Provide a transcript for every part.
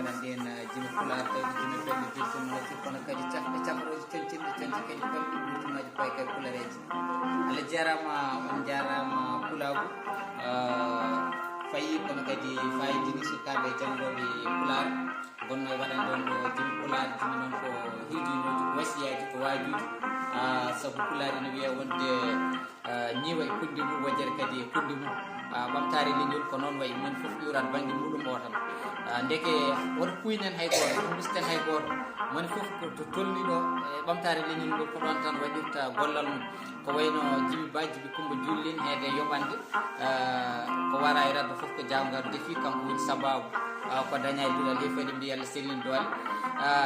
gaɗan ɗen jimi pular tawde jimi ɓelde dirtunoji kono kadi cafɗe cafroji cancinɗe canci kadi kalɗi ɓurtunoji payi kadi pulareji. Allah jarama on jarama pulagu fayi kono kadi fayidini sukaɓe janggoɓe pular gonno waɗan ɗon ɗo jimi pular jimi noon ko hirdinoji ko wasiyaji ko wajuji saabu pular ene wiya wonde ñiiwa e kundi mum wojjere kadi e kundi mum ɓamtare leñol ko noon wayi min foof ƴuurat banggue muɗum o tan ndeke woto kuynen hay goto woto bisten hay goto moni foof to tolniɗo e ɓamtare leñol ngol ko ɗon tan waɗirta gollal mum ko wayno Djiby Ba Djiby Coumba Diouldine heede yoɓande ko wara e radda foof ko jawgal defi kanko woni sababu ko daña e duɗal he fadi mbiya Allah sellin doole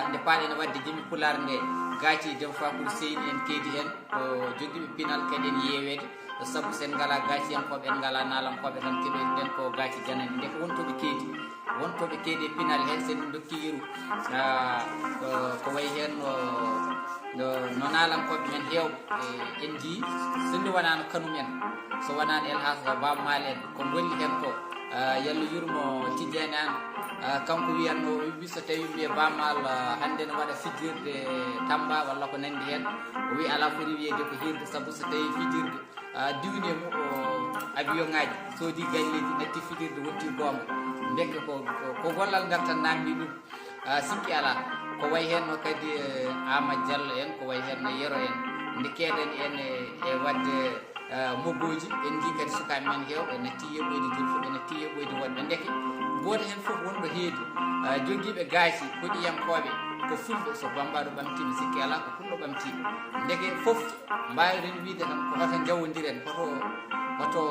nde paaɗene wadde jimi pular nde gaaci dew fakour seyni en keedi hen ko joguiɓe pinal kadi en yewede saabu sen ngala gaciyankoɓe en ngala nalankoɓe tan keɗoyɗen ɗen ko gaaci janani nde ko wontoɓe keedi e pinal hen sen dokki yeru ko wayi hen no nalankoɓe men hewɓe en jii sonni wonano kanumen so wonani Elhadj Baba en ko golli hen ko yallah yurmo Tidiane an kanko wiyanno wi so tawi mbiye Bamal hande ne waɗa fijirde Tamba walla ko nandi hen o wi ala foti wiyede ko hirde saabu so tawi fijirde diwne mo avion ngaji soodi galleji natti fijirde wotti gonga ndeke ko gollal ngal tan namdi ɗum sikki ala ko way hen no kadi Amadou Diallo en ko way hen no Yero en nde keɗen en e wadde moggoji en jii kadi sukaɓe men hewɓe natti yeɓɓoyde julfo ɓe natti yeɓɓoyde wonɓe ndeke goto hen foof wonɗo heedi joguiɓe gaasi hoƴiyankoɓe ko fulɓe so bambaɗo ɓamtima sikki ala ko fulɗo ɓamtima ndeke foof mbawiren wiide tan ko hoto jawodiren hoto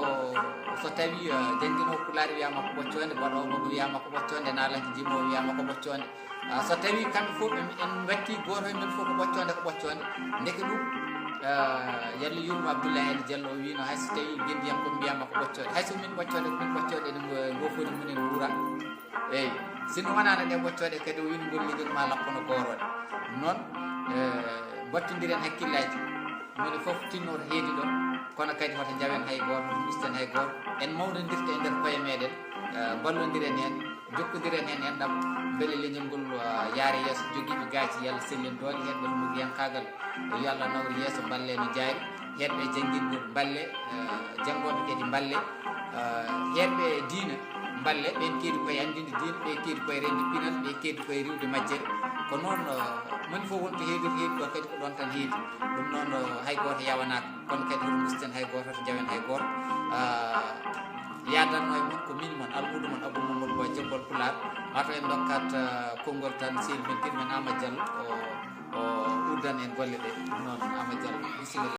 so tawi jangguino pulaar wiyama ko ɓocconde mbaɗo mogo wiyama ko ɓocconde nalanke jimo wiyama ko ɓocconde so tawi kamɓe foof en batti goto e men foof ko ɓocconde ndeke ɗum yallah yurmo Abdoulaye Ali Diallo o wino hayso tawi guendiyam ko mbiyama ko ɓoccode hayso min ɓoccode ene gofoni munen wuura eyyi sinno wonano ɗe ɓoccode kadi o wino golligol ma lappono gorode noon battodiren hakkillaji moni foof tinnoto heedi ɗo kono kadi hoto jawen hay goto hoto gusten hay goto en mawnodirta e nder koye meɗen ballodiren hen jokkodiren hen enɗam beele leñol ngol yaare yeeso joguiɓe gaaci yallah sellin doole heɗɓe to mugui hen kagal yo Allah nawri yeeso balle no jayri heɗɓe jangguingol balle janggoɓe kadi balle heɗɓe diina balle ɓen keedi koye andinde diina ɓe keedi koye rende pinal ɓe keedi koye riwde majjere ko noon moni fof wonto heedir heedi ɗo kadi ko ɗon tan heedi ɗum noon hay goto yawanaka kono kadi hoto gusten hay goto hoto jawen hay goto yadanno e mon ko min moon almudo moon Abou Mamadou Boy jombol pular mataw en dokkat konngol tan sehil men kadi men Amadou Diallo o uddan en golle ɗe noon Amadou Diallo bisimilla